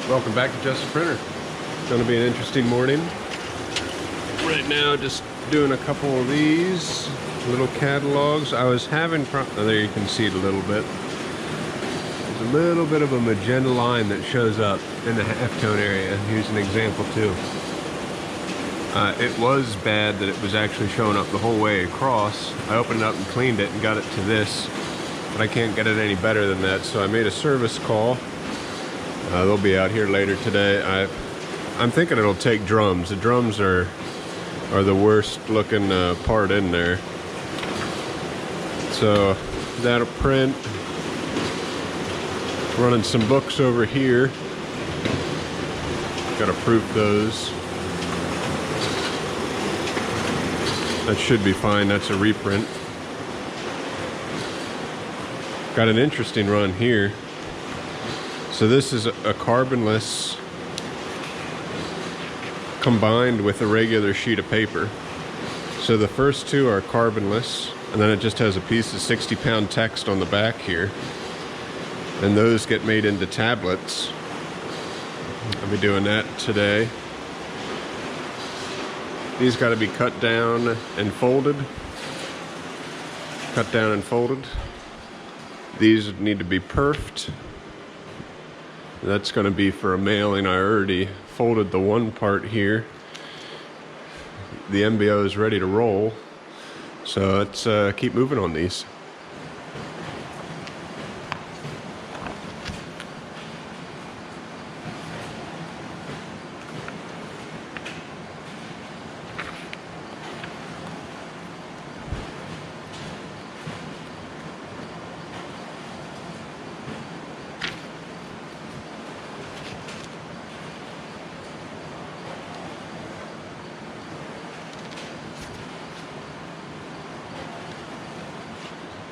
Welcome back to Just a Printer. It's going to be an interesting morning. Right now, just doing a couple of these little catalogs. I was having there you can see it a little bit. There's a little bit of a magenta line that shows up in the halftone area. Here's an example too. It was bad that it was actually showing up the whole way across. I opened it up and cleaned it and got it to this, but I can't get it any better than that, so I made a service call. They'll be out here later today. I'm thinking it'll take drums. The drums are the worst looking part in there. So that'll print. Running some books over here. Gotta proof those. That should be fine. That's a reprint. Got an interesting run here. So this is a carbonless combined with a regular sheet of paper. So the first two are carbonless, and then it just has a piece of 60-pound text on the back here. And those get made into tablets. I'll be doing that today. These got to be cut down and folded. Cut down and folded. These need to be perfed. That's going to be for a mailing. I already folded the one part here. The MBO is ready to roll. So let's keep moving on these.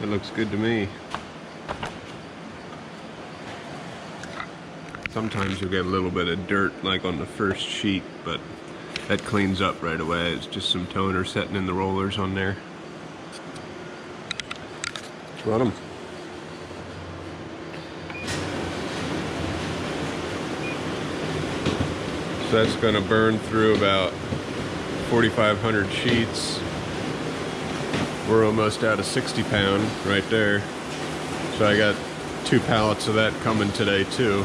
It looks good to me. Sometimes you'll get a little bit of dirt like on the first sheet, but that cleans up right away. It's just some toner setting in the rollers on there. Run them. So that's going to burn through about 4,500 sheets. We're almost out of 60-pound right there. So I got 2 pallets of that coming today too.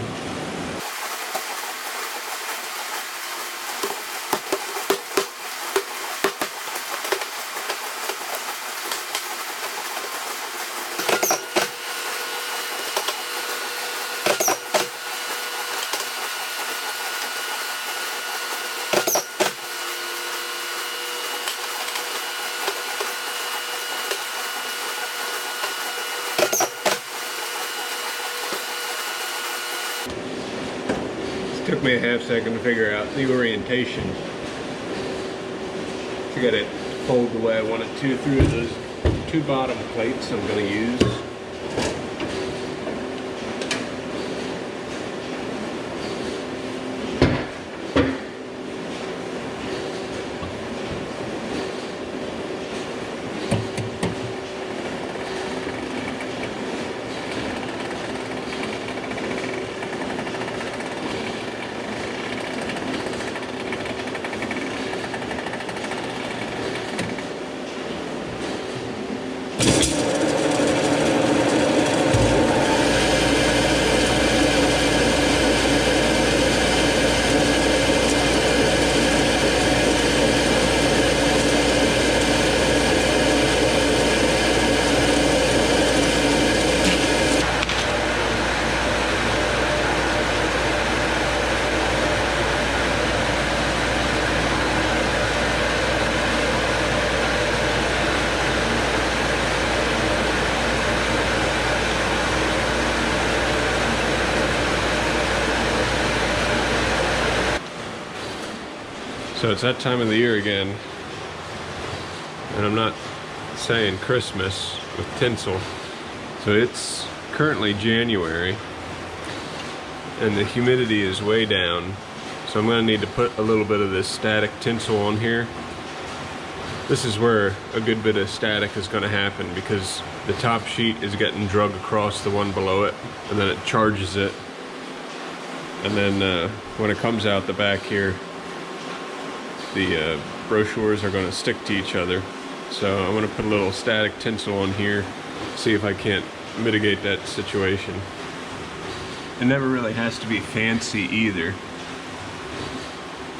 Took me a half second to figure out the orientation. I got it fold the way I want it to through those 2 bottom plates I'm going to use. So it's that time of the year again, and I'm not saying Christmas with tinsel. So it's currently January, and the humidity is way down. So I'm going to need to put a little bit of this static tinsel on here. This is where a good bit of static is going to happen because the top sheet is getting drug across the one below it, and then it charges it and then when it comes out the back here, the brochures are going to stick to each other. So I'm going to put a little static tinsel on here, see if I can't mitigate that situation. It never really has to be fancy either.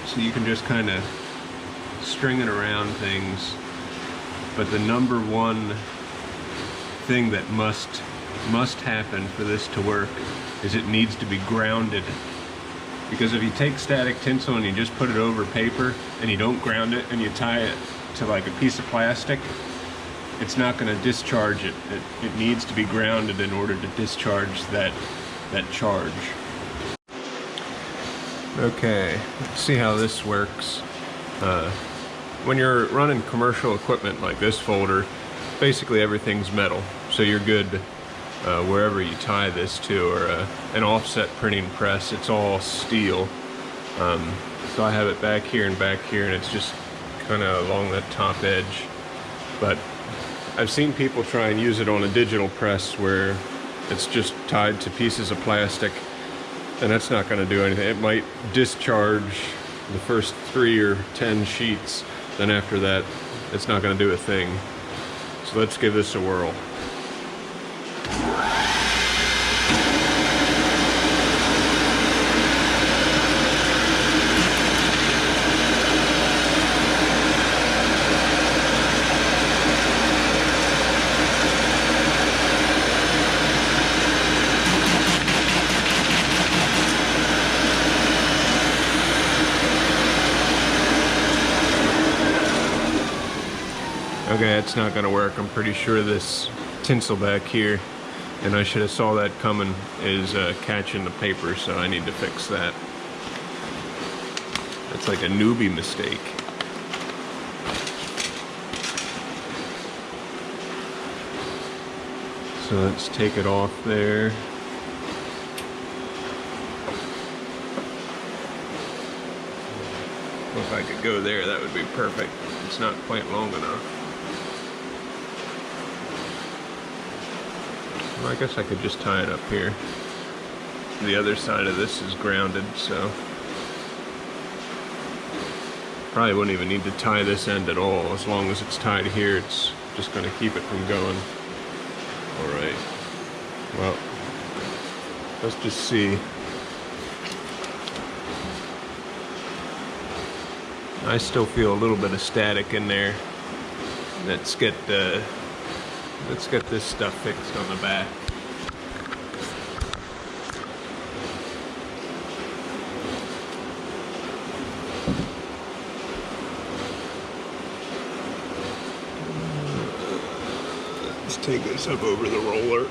So you can just kind of string it around things. But the number one thing that must happen for this to work is it needs to be grounded. Because if you take static tinsel and you just put it over paper and you don't ground it and you tie it to like a piece of plastic, it's not going to discharge it. It needs to be grounded in order to discharge that charge. Okay, let's see how this works. When you're running commercial equipment like this folder, basically everything's metal, so you're good wherever you tie this to, or an offset printing press, it's all steel. So I have it back here, and it's just kind of along that top edge. But I've seen people try and use it on a digital press where it's just tied to pieces of plastic, and that's not going to do anything. It might discharge the first 3 or 10 sheets, then after that it's not going to do a thing. So let's give this a whirl. Okay, it's not going to work. I'm pretty sure this tinsel back here, and I should have saw that coming, is catching the paper, so I need to fix that. That's like a newbie mistake. So let's take it off there. If I could go there, that would be perfect. It's not quite long enough. Well, I guess I could just tie it up here. The other side of this is grounded, so probably wouldn't even need to tie this end at all. As long as it's tied here, it's just going to keep it from going. Alright, well, let's just see. I still feel a little bit of static in there. Let's get this stuff fixed on the back. Let's take this up over the roller.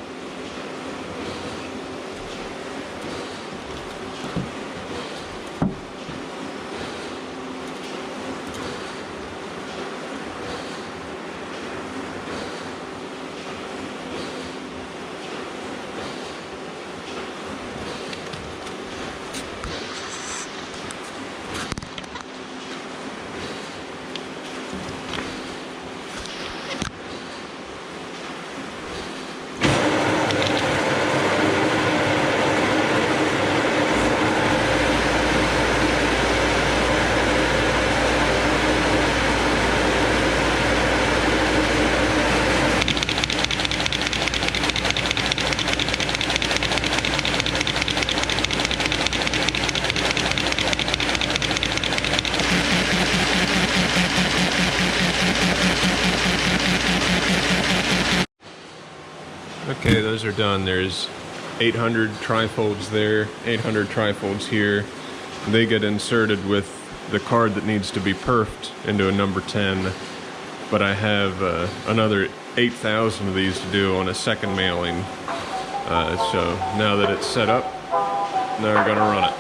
Okay, those are done. There's 800 trifolds there, 800 trifolds here. They get inserted with the card that needs to be perfed into a number 10. But I have another 8,000 of these to do on a second mailing. So now that it's set up, now we're gonna run it.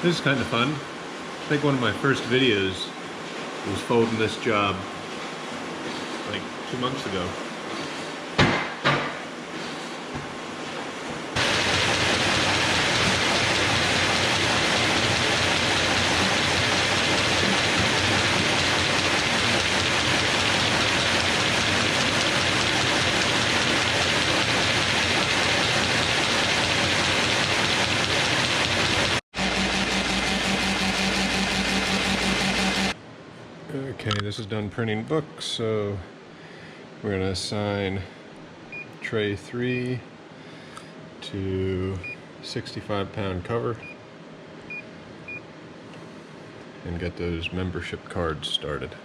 This is kind of fun. I think one of my first videos was folding this job like 2 months ago. Okay, this is done printing books, so we're going to assign tray 3 to 65-pound cover and get those membership cards started.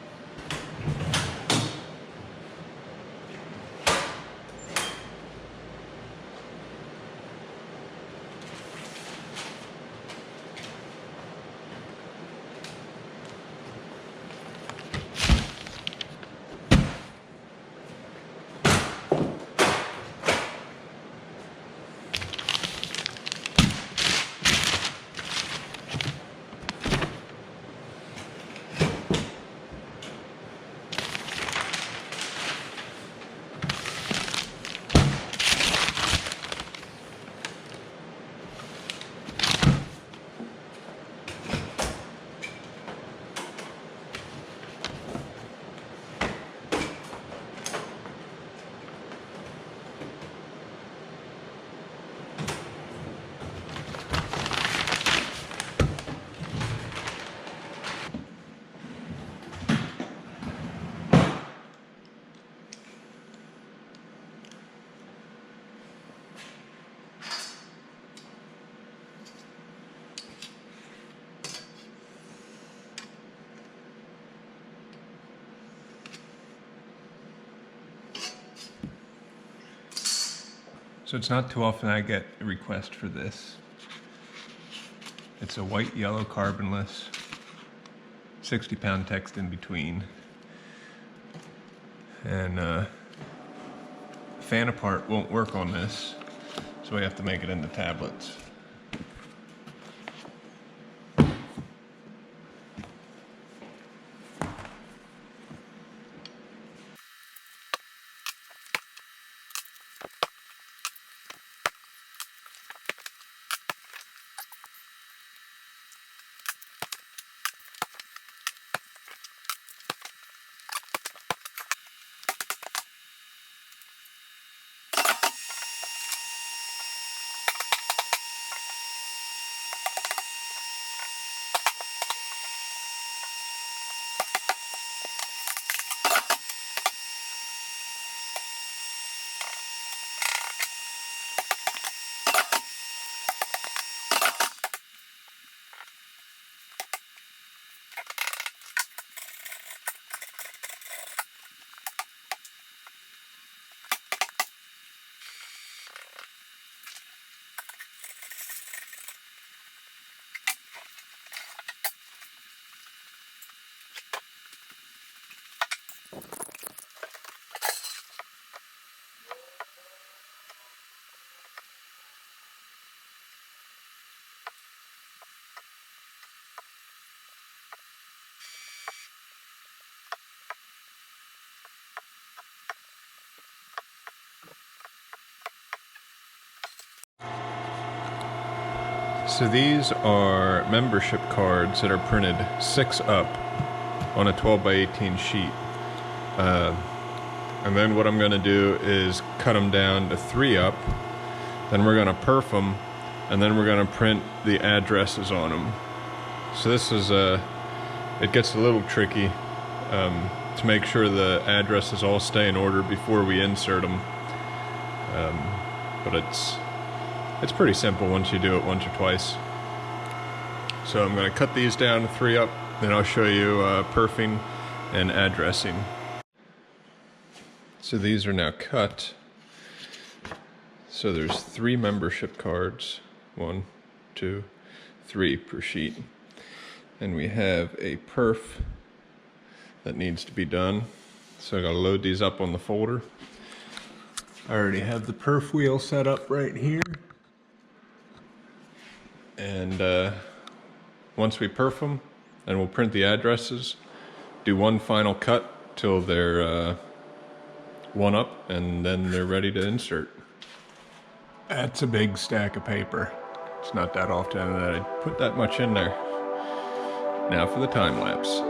So it's not too often I get a request for this. It's a white, yellow, carbonless, 60-pound text in between. And fan apart won't work on this, so we have to make it into tablets. So these are membership cards that are printed 6 up on a 12 by 18 sheet. And then what I'm going to do is cut them down to 3 up. Then we're going to perf them, and then we're going to print the addresses on them. So this is it gets a little tricky to make sure the addresses all stay in order before we insert them. But it's pretty simple once you do it once or twice. So I'm going to cut these down to 3 up, then I'll show you perfing and addressing. So these are now cut. So there's 3 membership cards, 1, 2, 3 per sheet. And we have a perf that needs to be done. So I gotta load these up on the folder. I already have the perf wheel set up right here. And once we perf them, and we'll print the addresses, do one final cut till they're one up, and then they're ready to insert. That's a big stack of paper. It's not that often that I put that much in there. Now for the time lapse.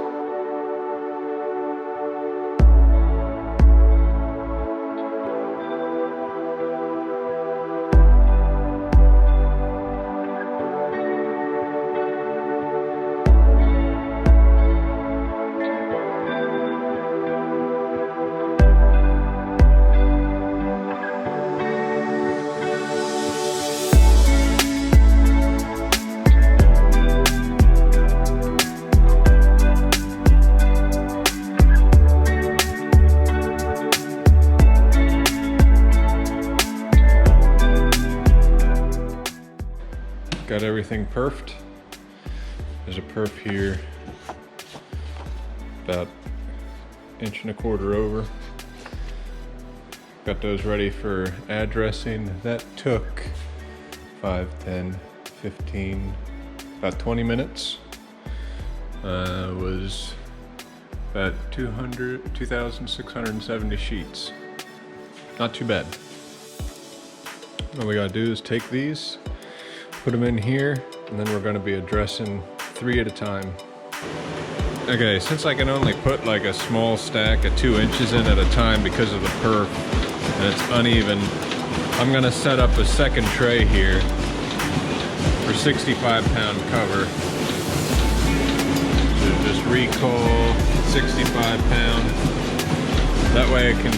Got everything perfed. There's a perf here, about 1.25 inches over. Got those ready for addressing. That took 5, 10, 15, about 20 minutes. Was about 2,670 sheets. Not too bad. All we gotta do is take these, put them in here, and then we're going to be addressing 3 at a time. Okay, since I can only put like a small stack of 2 inches in at a time because of the perf and it's uneven, I'm going to set up a second tray here for 65-pound cover. So just recoil 65 pound. That way I can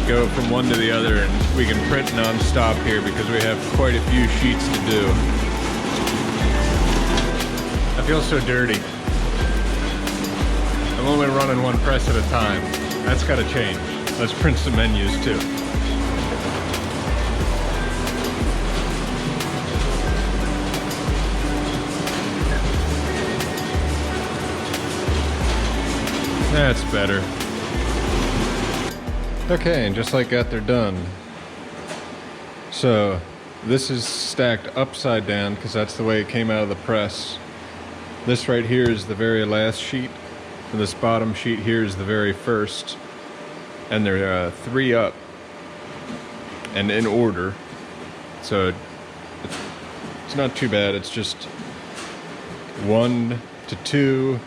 go from one to the other and we can print non-stop here because we have quite a few sheets to do. I feel so dirty. I'm only running one press at a time. That's got to change. Let's print some menus too. That's better. Okay, and just like that, they're done. So this is stacked upside down because that's the way it came out of the press. This right here is the very last sheet, and this bottom sheet here is the very first. And they're 3 up and in order. So it's not too bad. It's just 1 to 2,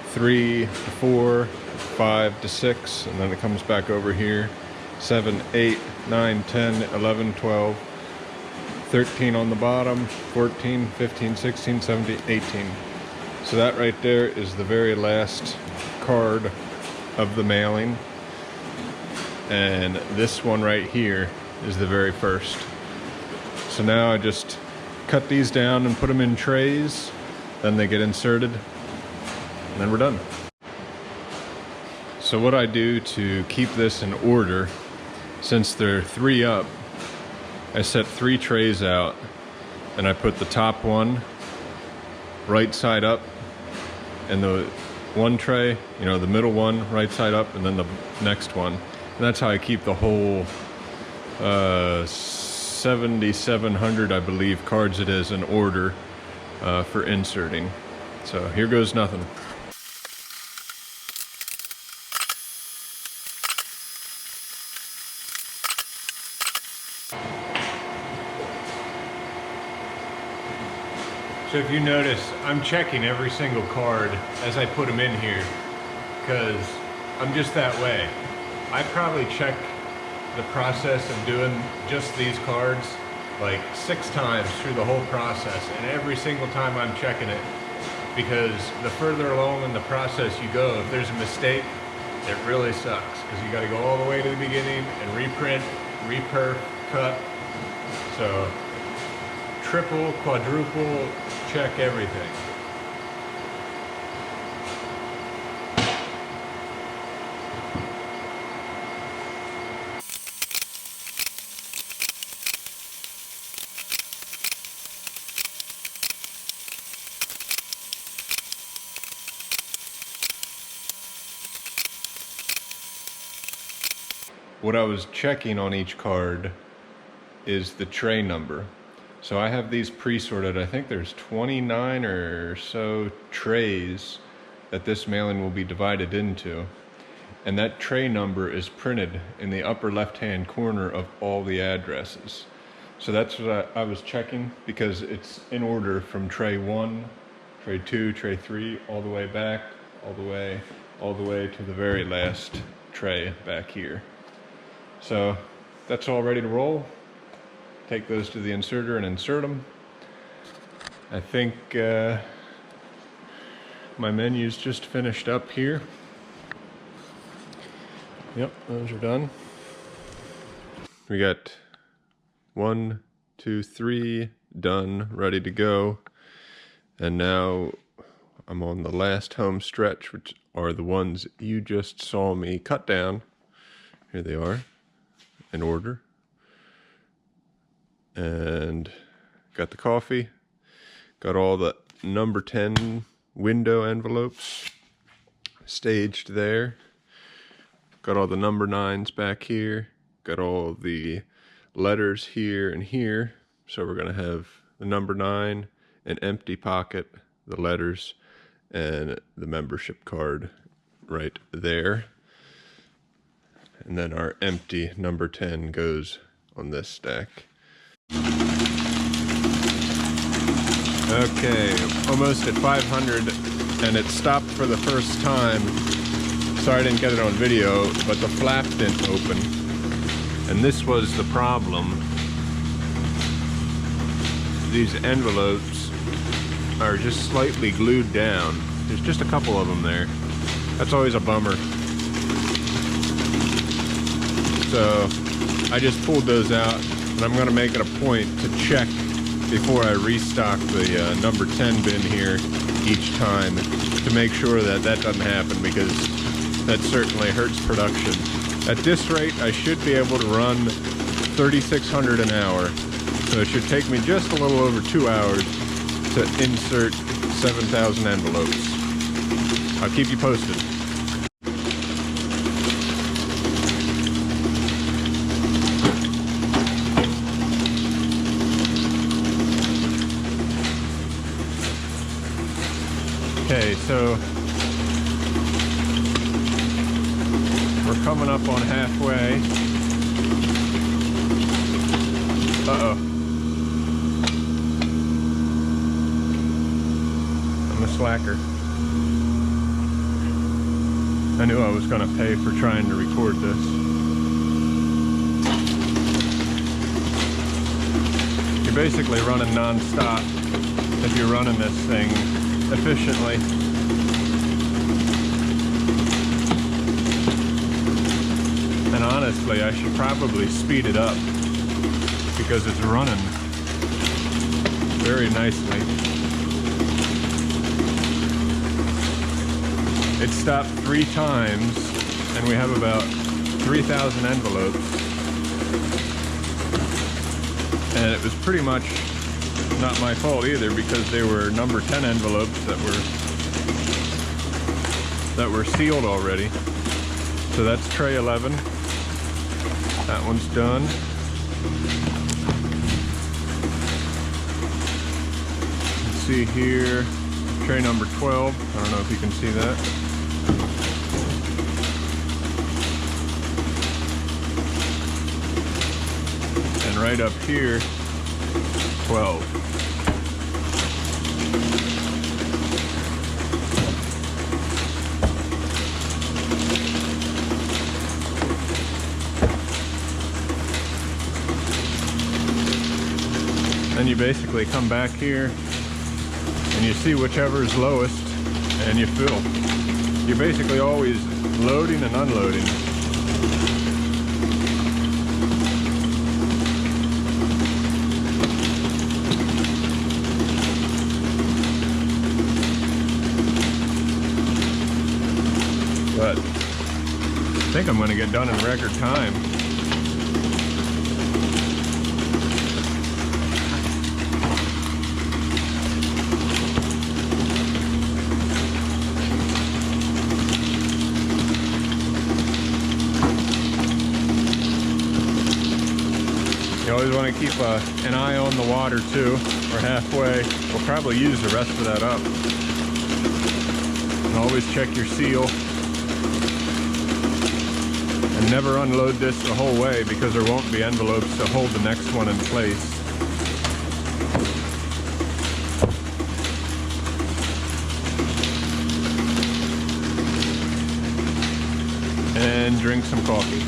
3 to 4, 5 to 6, and then it comes back over here. 7, 8, 9, 10, 11, 12, 13 on the bottom, 14, 15, 16, 17, 18. So that right there is the very last card of the mailing. And this one right here is the very first. So now I just cut these down and put them in trays. Then they get inserted. And then we're done. So what I do to keep this in order, since they're 3 up, I set 3 trays out, and I put the top one right side up, and the one tray, you know, the middle one right side up, and then the next one. And that's how I keep the whole 7,700, I believe, cards it is in order for inserting. So here goes nothing. So if you notice, I'm checking every single card as I put them in here because I'm just that way. I probably check the process of doing just these cards like 6 times through the whole process, and every single time I'm checking it, because the further along in the process you go, if there's a mistake, it really sucks because you got to go all the way to the beginning and reprint, reperf, cut. So triple, quadruple, check everything. What I was checking on each card is the tray number. So I have these pre-sorted. I think there's 29 or so trays that this mailing will be divided into. And that tray number is printed in the upper left-hand corner of all the addresses. So that's what I was checking, because it's in order from tray 1, tray 2, tray 3, all the way back, all the way to the very last tray back here. So that's all ready to roll. Take those to the inserter and insert them. I think my menu's just finished up here. Yep, those are done. We got 1, 2, 3 done, ready to go. And now I'm on the last home stretch, which are the ones you just saw me cut down. Here they are, in order. And got the coffee, got all the number 10 window envelopes staged there. Got all the number 9s back here. Got all the letters here and here. So we're gonna have the number 9, an empty pocket, the letters, and the membership card right there. And then our empty number 10 goes on this stack. Okay, almost at 500, and it stopped for the first time. Sorry I didn't get it on video, but the flap didn't open. And this was the problem. These envelopes are just slightly glued down. There's just a couple of them there. That's always a bummer. So I just pulled those out, and I'm gonna make it a point to check before I restock the number 10 bin here each time to make sure that that doesn't happen, because that certainly hurts production. At this rate, I should be able to run 3,600 an hour. So it should take me just a little over 2 hours to insert 7,000 envelopes. I'll keep you posted. Okay, so we're coming up on halfway. Uh-oh. I'm a slacker. I knew I was going to pay for trying to record this. You're basically running non-stop if you're running this thing efficiently. And honestly, I should probably speed it up because it's running very nicely. It stopped 3 times, and we have about 3,000 envelopes. And it was pretty much not my fault either, because they were number 10 envelopes that were sealed already. So that's tray 11. That one's done. You can see here tray number 12. I don't know if you can see that. And right up here, 12. Then you basically come back here and you see whichever is lowest and you fill. You're basically always loading and unloading. But I think I'm going to get done in record time. You always want to keep an eye on the water too. We're halfway. We'll probably use the rest of that up. And always check your seal. And never unload this the whole way because there won't be envelopes to hold the next one in place. And drink some coffee.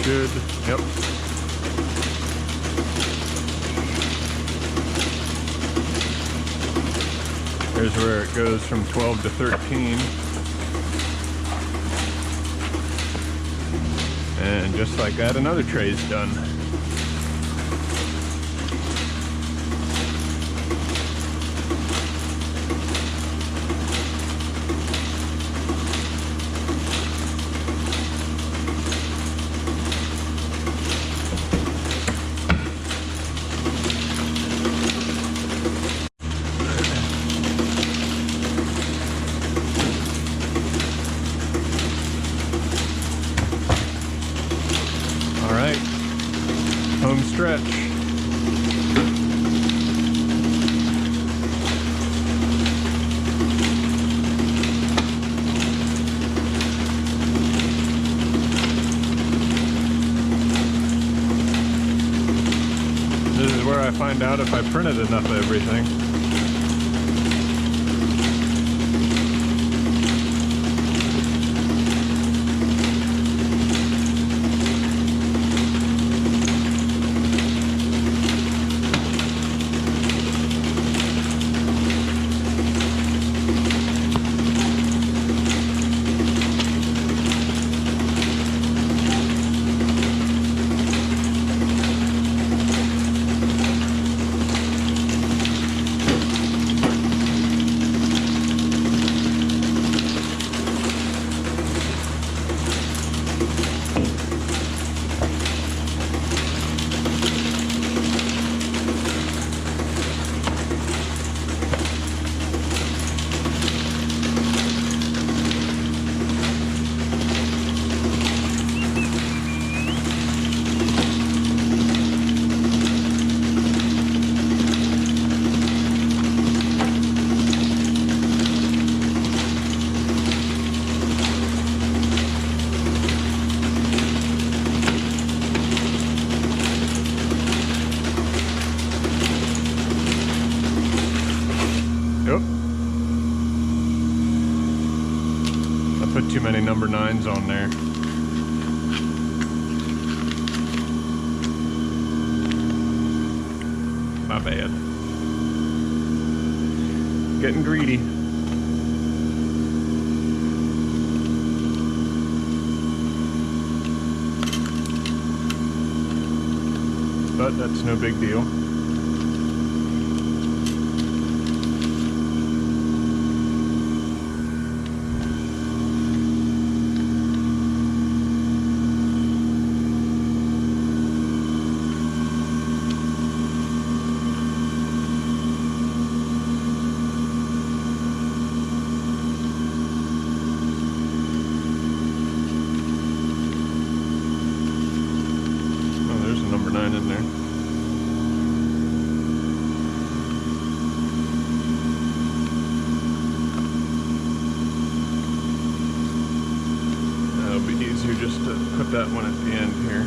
Good. Yep. Here's where it goes from 12 to 13. And just like that, another tray's done. Home stretch. This is where I find out if I printed enough of everything. Yep. I put too many number 9s on there. My bad. Getting greedy. But that's no big deal. 9 in there. That'll be easier just to put that one at the end here.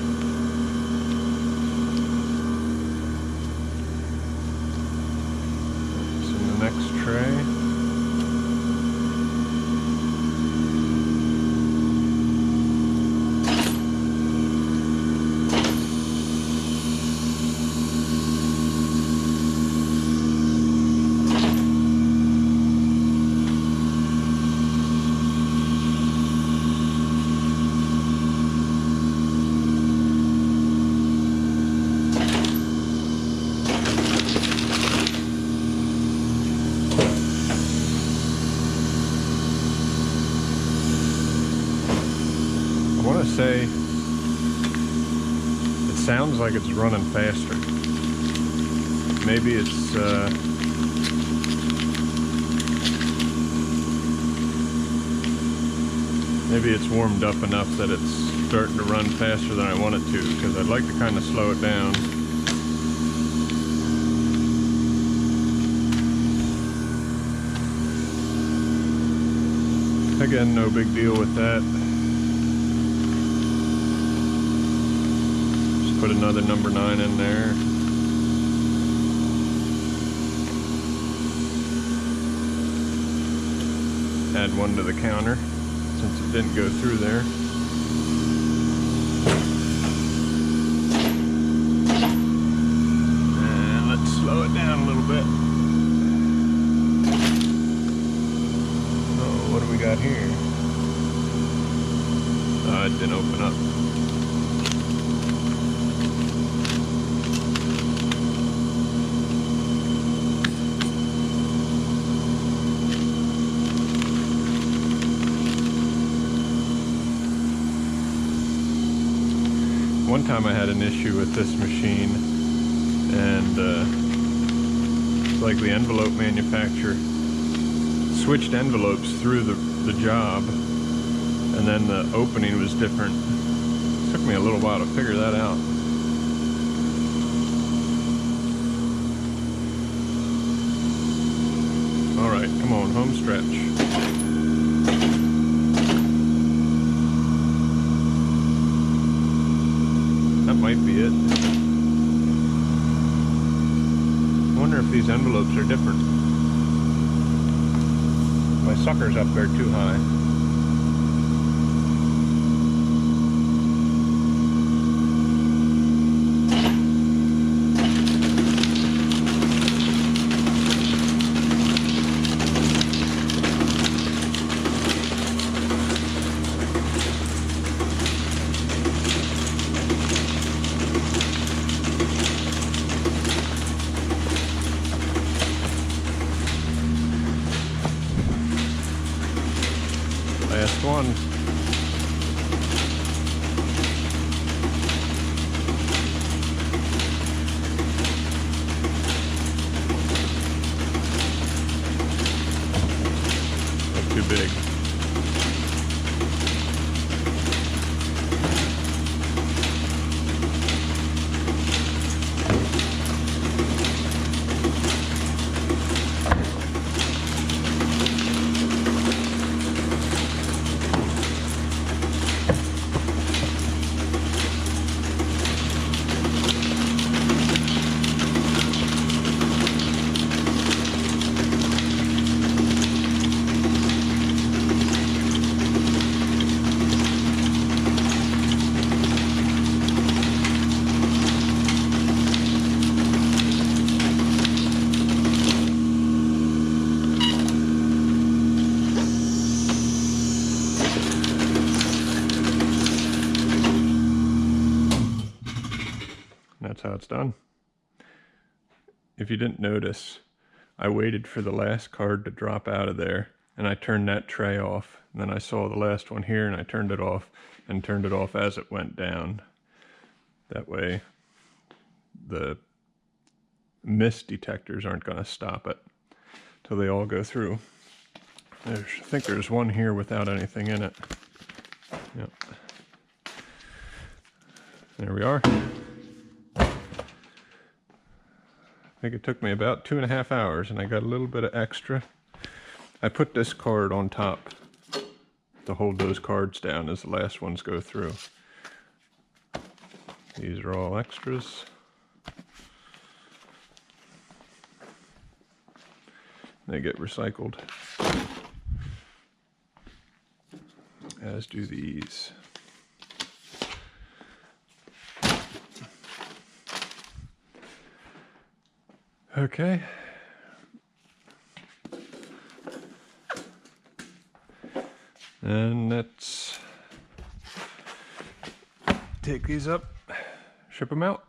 It's in the next tray. I want to say it sounds like it's running faster. Maybe it's warmed up enough that it's starting to run faster than I want it to, because I'd like to kind of slow it down. Again, no big deal with that. Put another number 9 in there. Add one to the counter since it didn't go through there. And let's slow it down a little bit. Oh, what do we got here? Oh, it didn't open up. One time I had an issue with this machine, and it's like the envelope manufacturer switched envelopes through the job, and then the opening was different. It took me a little while to figure that out. Alright, come on, home stretch. That might be it. I wonder if these envelopes are different. My sucker's up there too high. Last one. That's too big. That's how it's done. If you didn't notice, I waited for the last card to drop out of there, and I turned that tray off. And then I saw the last one here, and I turned it off, and turned it off as it went down. That way, the mist detectors aren't going to stop it till they all go through. I think there's one here without anything in it. Yep. There we are. I think it took me about 2.5 hours, and I got a little bit of extra. I put this card on top to hold those cards down as the last ones go through. These are all extras. They get recycled, as do these. Okay. And let's take these up, ship them out.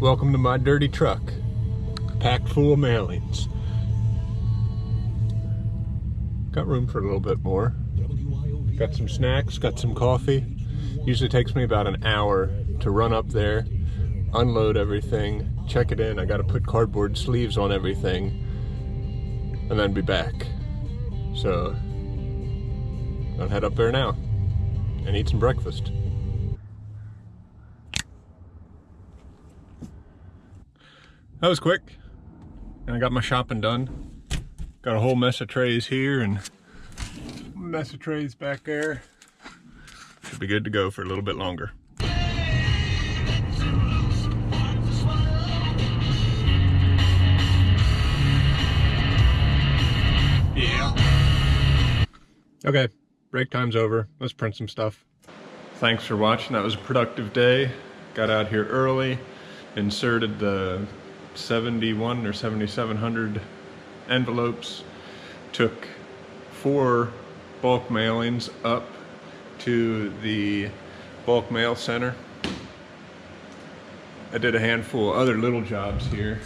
Welcome to my dirty truck, packed full of mailings. Got room for a little bit more. Got some snacks, got some coffee. Usually takes me about an hour to run up there, unload everything, check it in. I gotta put cardboard sleeves on everything, and then be back. So, I'll head up there now and eat some breakfast. That was quick, and I got my shopping done. Got a whole mess of trays here and a mess of trays back there. Should be good to go for a little bit longer. Yeah. Okay, break time's over. Let's print some stuff. Thanks for watching. That was a productive day. Got out here early, inserted the 71 or 7700 envelopes, took 4 bulk mailings up to the bulk mail center. I did a handful of other little jobs here.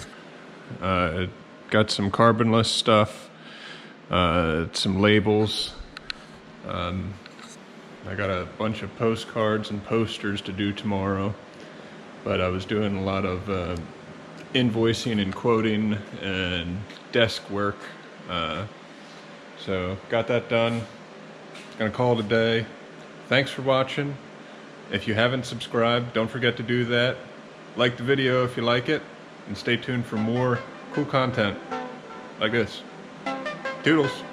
Got some carbonless stuff, some labels. I got a bunch of postcards and posters to do tomorrow, but I was doing a lot of invoicing and quoting and desk work, so got that done. Gonna call it a day. Thanks for watching. If you haven't subscribed, don't forget to do that. Like the video if you like it, and stay tuned for more cool content like this. Toodles.